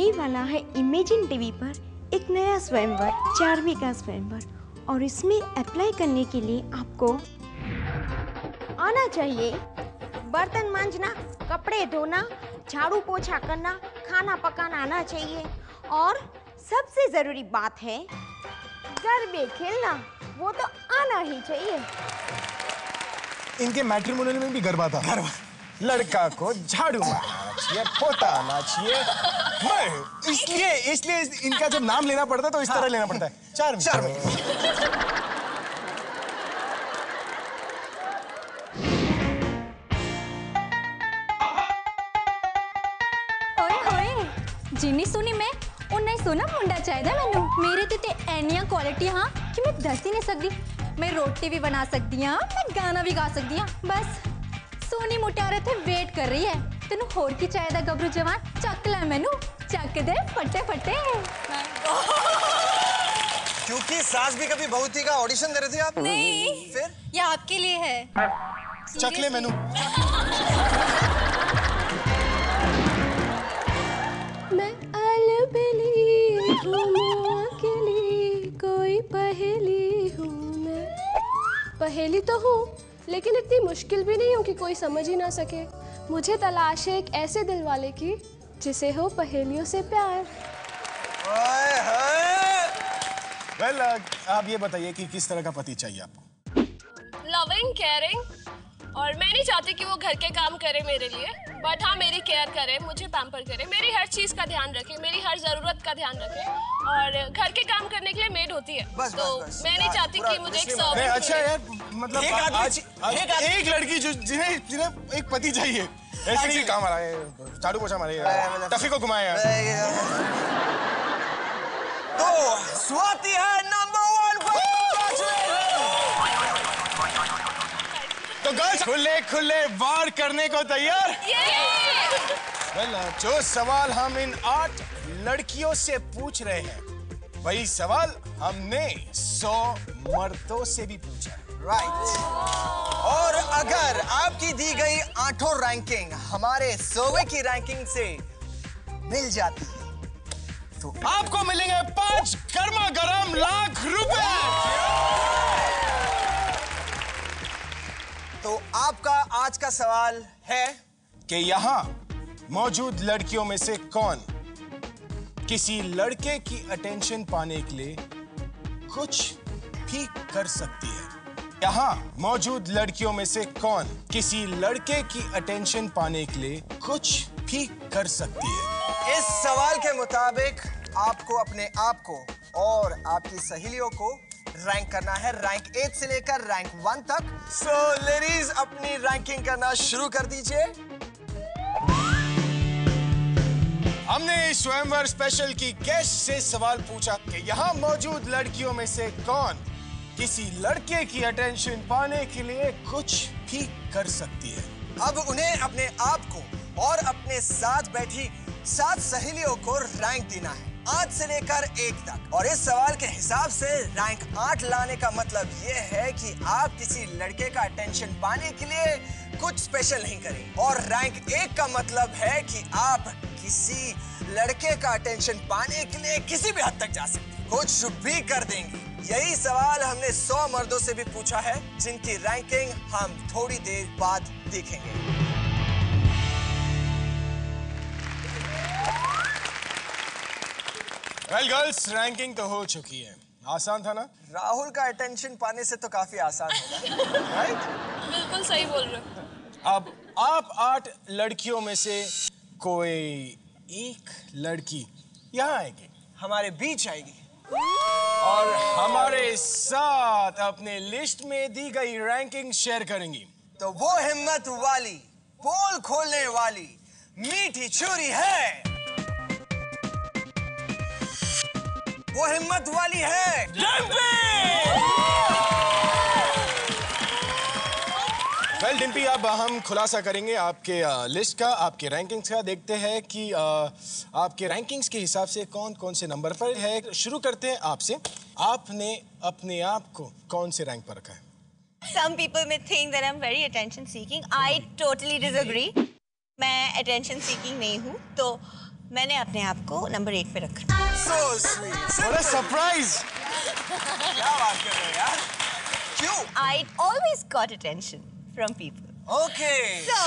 होने वाला है इमेजिन टीवी पर एक नया स्वयंवर, चार्मी का स्वयंवर। और इसमें अप्लाई करने के लिए आपको आना चाहिए बर्तन मांजना, कपड़े धोना, झाड़ू पोछा करना, खाना पकाना आना चाहिए। और सबसे ज़रूरी बात है गरबे खेलना, वो तो आना ही चाहिए। इनके मैट्रिमोनियल में भी गरबा था। गरबा लड़का को झाड़ू मारना चाहिए, पोता आना चाहिए। इसलिए इनका जब नाम लेना पड़ता है तो इस तरह लेना पड़ता है। चार्मी। जिन्नी सुनी मैं उन्ना सोना मुंडा चाहिए मैनू। मेरे ते ऐनिया क्वालिटी हाँ कि मैं दस ही नहीं सकती। मैं रोटी भी बना सकती हाँ, मैं गाना भी गा सकती हाँ। बस सोनी मुटियारे थे वेट कर रही है। तेनू होर की चाहिए गबरू जवान, चक लै मैनू, चक दे फटे फटे। क्योंकि सास भी कभी बहुती का ऑडिशन दे रहे थे आप? नहीं, फिर ये आपके लिए है। चक ले मैनू। मैं अलबेली हूँ, अकेली कोई पहेली हूँ मैं। पहेली तो हूँ लेकिन इतनी मुश्किल भी नहीं हूँ कि कोई समझ ही ना सके। मुझे तलाश है एक ऐसे दिल वाले की जिसे हो पहेलियों से प्यार। वेल, आप ये बताइए कि किस तरह का पति चाहिए आपको? लविंग, केयरिंग, और मैं नहीं चाहती कि वो घर के काम करे मेरे लिए, बट हाँ मेरी केयर करे, मुझे पैम्पर करे, मेरी हर चीज का ध्यान रखे, मेरी हर जरूरत का ध्यान रखे। और घर के काम करने के लिए मेड होती है। बस, मैं नहीं चाहती कि मुझे एक सर्वेंट। अच्छा यार, मतलब आज एक लड़की जिन्हें एक पति चाहिए, ऐसे नहीं काम आ रहा है, झाड़ू पोछा मारे, टफी को घुमाया। तो स्वाति है नंबर 1। तो गर्ल्स खुले वार करने को तैयार? वेल, जो सवाल हम इन 8 लड़कियों से पूछ रहे हैं वही सवाल हमने 100 मर्दों से भी पूछा है। राइट। और अगर आपकी दी गई 8 रैंकिंग हमारे सर्वे की रैंकिंग से मिल जाती है तो आपको मिलेंगे 5 गर्मा गर्म लाख रुपए। तो आपका आज का सवाल है कि यहाँ मौजूद लड़कियों में से कौन किसी लड़के की अटेंशन पाने के लिए कुछ भी कर सकती है? यहाँ मौजूद लड़कियों में से कौन किसी लड़के की अटेंशन पाने के लिए कुछ भी कर सकती है? इस सवाल के मुताबिक आपको अपने आप को और आपकी सहेलियों को रैंक करना है, रैंक 8 से लेकर रैंक 1 तक। सो लेडीज अपनी रैंकिंग करना शुरू कर दीजिए। हमने स्वयंवर स्पेशल की गेस्ट से सवाल पूछा कि यहाँ मौजूद लड़कियों में से कौन किसी लड़के की अटेंशन पाने के लिए कुछ भी कर सकती है। अब उन्हें अपने आप को और अपने साथ बैठी 7 सहेलियों को रैंक देना है 8 से लेकर 1 तक। और इस सवाल के हिसाब से रैंक 8 लाने का मतलब ये है कि आप किसी लड़के का अटेंशन पाने के लिए कुछ स्पेशल नहीं करें। और रैंक 1 का मतलब है कि आप किसी लड़के का अटेंशन पाने के लिए किसी भी हद तक जा सकते हैं, कुछ भी कर देंगी। यही सवाल हमने 100 मर्दों से भी पूछा है जिनकी रैंकिंग हम थोड़ी देर बाद देखेंगे। वेल गर्ल्स, रैंकिंग तो हो चुकी है। आसान था ना? राहुल का अटेंशन पाने से तो काफी आसान होगा। राइट? बिल्कुल सही बोल रहे हो। अब आप 8 लड़कियों में से कोई एक लड़की यहाँ आएगी, हमारे बीच आएगी और हमारे साथ अपने लिस्ट में दी गई रैंकिंग शेयर करेंगी। तो वो हिम्मत वाली, पोल खोलने वाली मीठी छुरी है, वो हिम्मत वाली है वेल डिम्पी, अब हम खुलासा करेंगे आपके लिस्ट का, आपके रैंकिंग्स का। देखते हैं कि आपके रैंकिंग्स के हिसाब से कौन कौन से नंबर पर है। शुरू करते हैं आपसे। आपने अपने आप को कौन से रैंक पर रखा है? Some people may think that I'm very attention seeking. I totally disagree. मैं attention seeking नहीं हूँ, तो मैंने अपने आप को नंबर 8 पे रखा। So sweet. What a surprise! क्या बात कर रहे हो यार? क्यों? I always got attention from people. Okay. So,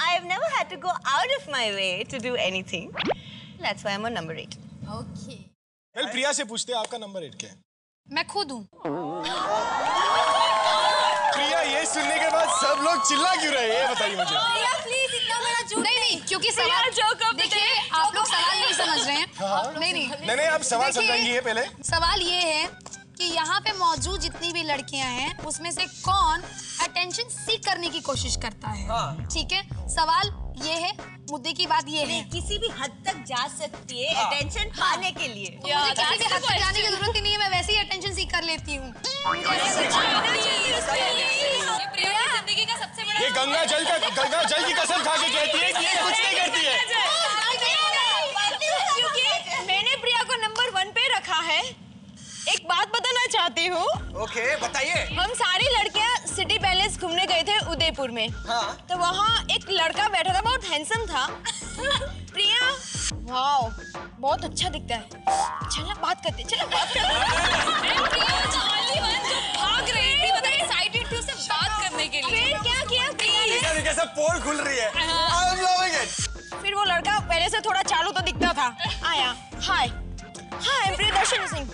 I've never had to go out of my way to do anything. That's why I'm on number 8. Okay Well, प्रिया से पूछते हैं आपका नंबर 8 क्या है? मैं खुद हूँ। प्रिया ये सुनने के बाद सब लोग चिल्ला क्यों रहे हैं ये बताइए मुझे। प्लीज इतना बड़ा झूठ नहीं क्योंकि सवाल देखिए आप लोग सवाल नहीं समझ रहे हैं। नहीं आप सवाल समझाएंगी पहले। सवाल ये है कि यहाँ पे मौजूद जितनी भी लड़कियां हैं उसमें से कौन अटेंशन सीख करने की कोशिश करता है। ठीक है, सवाल ये है, मुद्दे की बात ये है। किसी भी हद तक जा सकती है अटेंशन पाने के लिए। मुझे किसी भी हद तक जाने की जरूरत ही नहीं है, मैं वैसे ही अटेंशन सीख कर लेती हूँ। जिंदगी का सबसे बड़ा ये गंगा जल की कसम खा के कहती है कि ये कुछ नहीं करती है। क्योंकि मैंने प्रिया को नंबर 1 पे रखा है। एक बात बताना चाहती हूँ। ओके, बताइए। हम सारी लड़कियाँ सिटी पैलेस घूमने गए थे उदयपुर में। हाँ। तो वहाँ एक लड़का बैठा था, बहुत हैंडसम था। प्रिया, वाओ, बहुत अच्छा दिखता है। चलो बात करते, चलो बात करते। प्रिया जो भाग रही थी, मतलब एक्साइटेड थी उससे बात करने के लिए। फिर क्या किया प्रिया ने? कैसा पोल खुल रही है। I'm loving it. फिर वो लड़का पहले से थोड़ा चालू तो दिखता था। आया, हाय, हाय प्रियदर्शनी सिंह।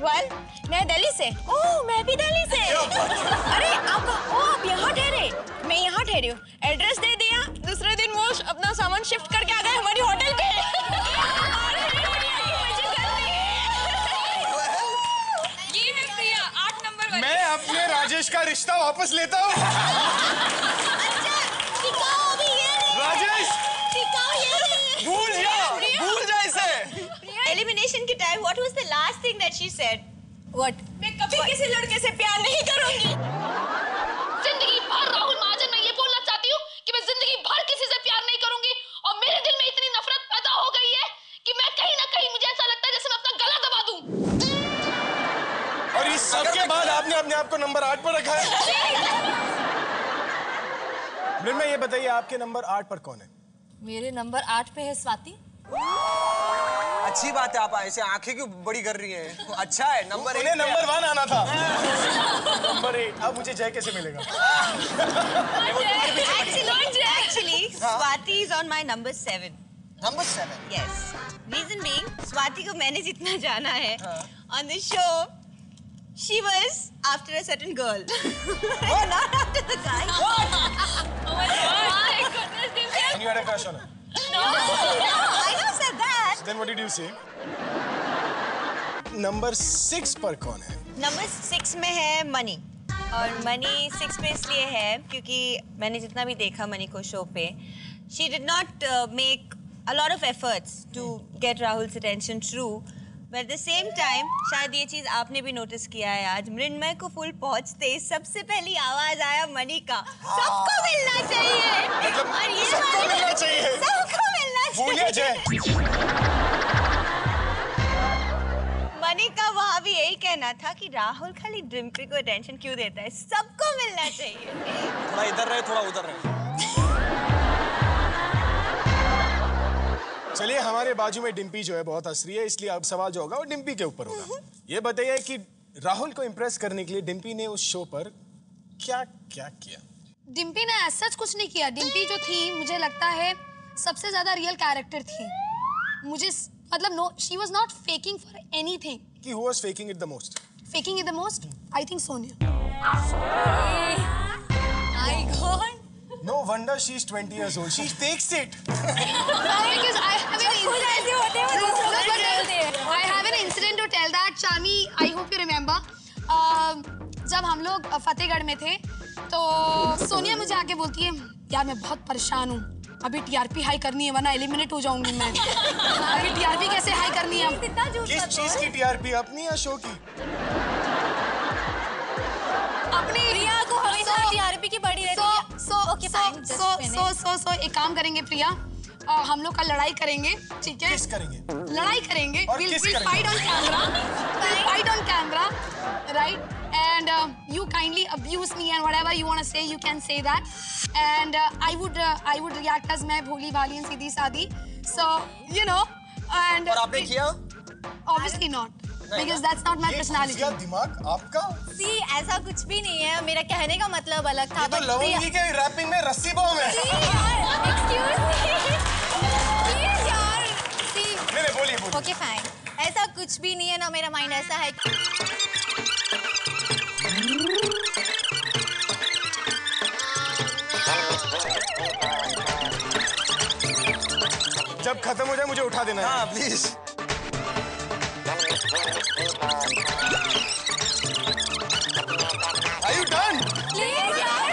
वेल, मैं दिल्ली से। ओह, मैं भी दिल्ली से। अरे आप यहाँ ठहरे, मैं यहाँ ठहरी हूँ। एड्रेस दे दिया, दूसरे दिन वो अपना सामान शिफ्ट करके आ गए हमारी होटल पे। ये है प्रिया, 8 नंबर वाली। मैं अपने राजेश का रिश्ता वापस लेता हूँ। राजेश, भूल जा इसे। Elimination के time what was the last thing that she said? What? मैं कभी किसी लड़के से प्यार नहीं करूंगी। जिंदगी भर राहुल महाजन मैं ये बोलना चाहती हूँ कि मैं जिंदगी भर किसी से प्यार नहीं करूंगी और मेरे दिल में इतनी नफरत पैदा हो गई है कि मैं कहीं ना कहीं मुझे ऐसा लगता है जैसे मैं अपना गला दबा दूं। और इस सब के बाद आपने अपने आप को नंबर 8 पर रखा है। मृण्मय ये बताइए आपके नंबर 8 पर कौन है? मेरे नंबर 8 पे है स्वाति। अच्छी बात है, आप ऐसे आंखें क्यों बड़ी कर रही हैं? अच्छा है, नंबर 1 नंबर 1 आना था। नंबर 8 अब मुझे जय कैसे मिलेगा? Actually, Swati is on my number 7. Number 7. Yes. Reason being, Swati को मैंने जितना जाना है on the show, she was after a certain girl. Not after the guy. Oh my goodness, And you had a crush on her? No, I never said that. Then what did you say? Number 6 पर कौन है? Number 6 में है money. और money 6 पे इसलिए है क्योंकि मैंने जितना भी देखा मनी को शो पे, she did not make a lot of efforts to get Rahul's attention true, but at the same time शायद ये चीज आपने भी नोटिस किया है, आज मृण्मय को फुल पहुंचते सबसे पहली आवाज आया मनी का, सबको मिलना चाहिए। और ये सबको मिलना चाहिए। सबको मिलना भूलिए चाहिए। जय। मनी का वहाँ भी यही कहना था कि राहुल खाली डिम्पी को अटेंशन क्यों देता है, सबको मिलना चाहिए। थोड़ा इधर रहे, थोड़ा उधर रहे। चलिए हमारे बाजू में डिम्पी जो है बहुत हंस रही है, इसलिए अब सवाल जो होगा वो डिम्पी के ऊपर होगा। ये बताइए कि राहुल को इम्प्रेस करने के लिए डिम्पी ने उस शो पर क्या क्या किया? डिम्पी ने ऐसा कुछ नहीं किया। डिम्पी जो थी मुझे लगता है सबसे ज्यादा रियल कैरेक्टर थी। मुझे मतलब no, she was not faking for anything. कि who was faking it the most? Faking it the most? I think Sonia. My God. No wonder she's 20 years old. She fakes it. Because I have an incident to tell that. Charmi, I hope you remember. जब हम लोग फतेहगढ़ में थे तो सोनिया मुझे आके बोलती है, यार मैं बहुत परेशान हूँ, अभी टीआरपी हाई करनी है वरना एलिमिनेट हो जाऊंगी मैं। अभी टीआरपी कैसे हाई करनी है? किस चीज की टीआरपी, अपनी या शो की? अपनी प्रिया को हमेशा टीआरपी की बड़ी रहती है। सो एक काम करेंगे प्रिया, हम लोग कल लड़ाई करेंगे, ठीक है? किस करेंगे? लड़ाई करेंगे। और किस करेंगे? We'll fight on camera, right? and you kindly abuse me and whatever you want to say, you can say that. And I would react as मैं भोली भाली सीधी सादी. So you know. And और आपने किया? Obviously not. Because that's not my personality. ये दिमाग आपका? सी ऐसा कुछ भी नहीं है, मेरा कहने का मतलब अलग था। ये तो लवंगी के रैपिंग में रस्सी बॉम्ब है। Excuse me, please यार, सी। नहीं बोलिए। Okay fine, ऐसा कुछ भी नहीं है ना, मेरा माइंड ऐसा है। जब खत्म हो जाए मुझे उठा देना। हाँ please. Are you done? Please यार।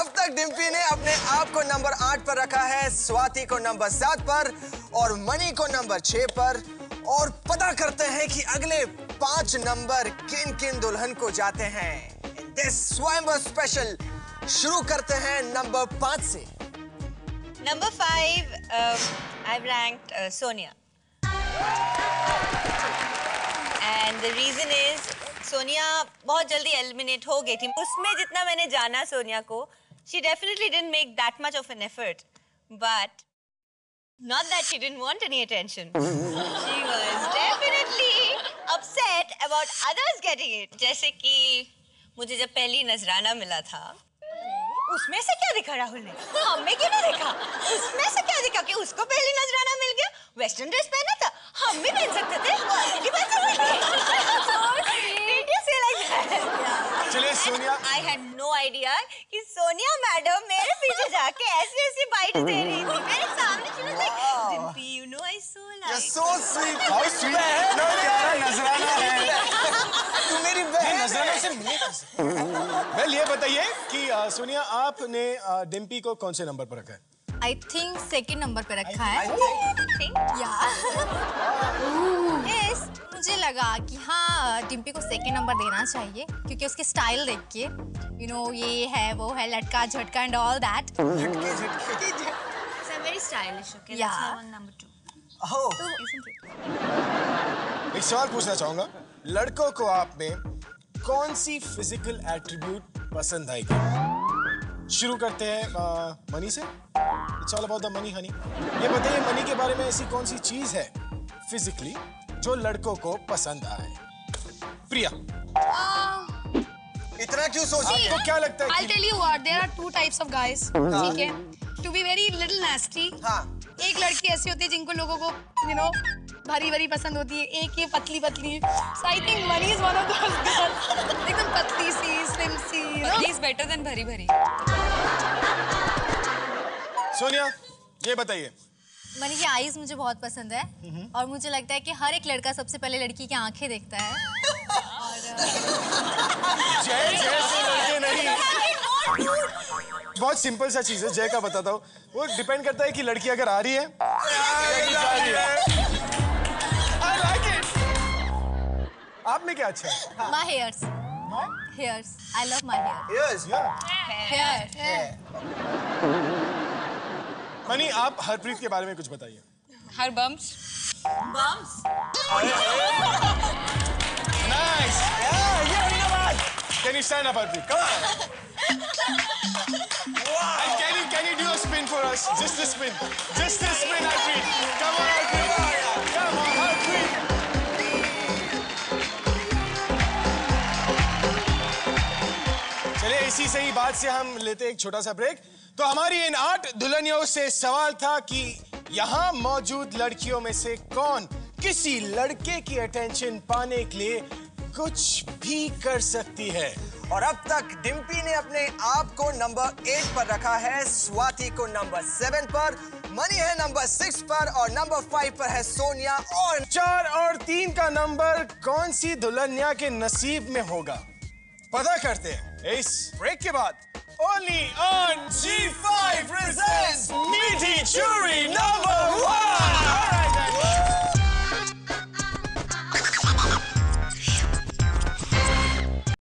अब तक डिम्पी ने अपने आप को नंबर 8 पर रखा है, स्वाति को नंबर 7 पर और मनी को नंबर 6 पर। और पता करते हैं कि अगले 5 नंबर किन किन दुल्हन को जाते हैं। दिस स्वयंवर स्पेशल शुरू करते हैं नंबर 5 से। Number 5, I've ranked Sonia. And the reason is, Sonia बहुत जल्दी eliminate हो गई थी। उसमें जितना मैंने जाना सोनिया को, she definitely didn't make that much of an effort. But not that she didn't want any attention. She was definitely upset about others getting it. जैसे कि मुझे जब पहली नजराना मिला था, उसमें से क्या दिखा राहुल ने? हमें क्यों नहीं देखा? उसमें से क्या दिखा कि उसको पहली नजराना मिल गया? वेस्टर्न ड्रेस पहना था, हम भी पहन सकते थे। Did you say like that? चलिए Sonia. I had no idea कि सोनिया मैडम मेरे पीछे जाके ऐसी बाइट दे रही थी मेरे सामने। She was like, Dimpy, you know I so like. You're so sweet. How sweet है? प्यारा नजराना है। तू मेरी बहन है। नजराना से मिले कैसे? वेल ये बताइए कि सोनिया आपने डिम्पी को कौन से नंबर पर रखा है? I think second नंबर पे रखा है। Yes, मुझे लगा कि हाँ डिम्पी को सेकंड नंबर देना चाहिए क्योंकि उसकी स्टाइल देख के you know ये है वो है लटका झटका and all that. So very stylish. Okay, Yeah. let's have on number 2. Oh. एक सवाल पूछना चाहूंगा, लड़कों को आप में कौन सी फिजिकल एट्रीब्यूट पसंद आएगी? शुरू करते हैं मनी से। It's all about the money, honey. ये बताइए मनी के बारे में ऐसी कौन सी चीज है फिजिकली जो लड़कों को पसंद आए? प्रिया। इतना क्यों सोच रही है? आपको क्या लगता है? I'll tell you what, there are 2 types of guys. ठीक है? To be very little nasty. हाँ। एक लड़की ऐसी होती है जिनको लोगों को you know भारी पसंद होती है, एक ये पतली So I think Mani is one of those girls. एकदम पतली सी, slim C, you know? He is better than भारी. सोनिया ये बताइए। मनी की आईज मुझे बहुत पसंद है और मुझे लगता है कि हर एक लड़का सबसे पहले लड़की की आंखें देखता है। जय से लड़के नहीं। बहुत सिंपल सा चीज है, जय का बताता हूँ। वो डिपेंड करता है कि लड़की अगर आ रही है I like it. आप में क्या अच्छा है? My hairs. I love my hair. Yes. Hair. Money आप हरप्रीत के बारे में कुछ बताइए। हर bumps. Nice. Can you stand up, Harpreet? Come on. And can you do a spin for us? Just a spin, Harpreet. Come on, Harpreet. Come on, Harpreet. चलिए इसी सही बात से हम लेते एक छोटा सा ब्रेक। तो हमारी इन 8 दुल्हनियों से सवाल था कि यहाँ मौजूद लड़कियों में से कौन किसी लड़के की अटेंशन पाने के लिए कुछ भी कर सकती है। और अब तक डिम्पी ने अपने आप को नंबर 8 पर रखा है, स्वाति को नंबर 7 पर, मनी है नंबर 6 पर और नंबर 5 पर है सोनिया। और 4 और 3 का नंबर कौन सी दुल्हनिया के नसीब में होगा, पता करते हैं इस ब्रेक के बाद। Only on G5 presents Meaty Jury number 1.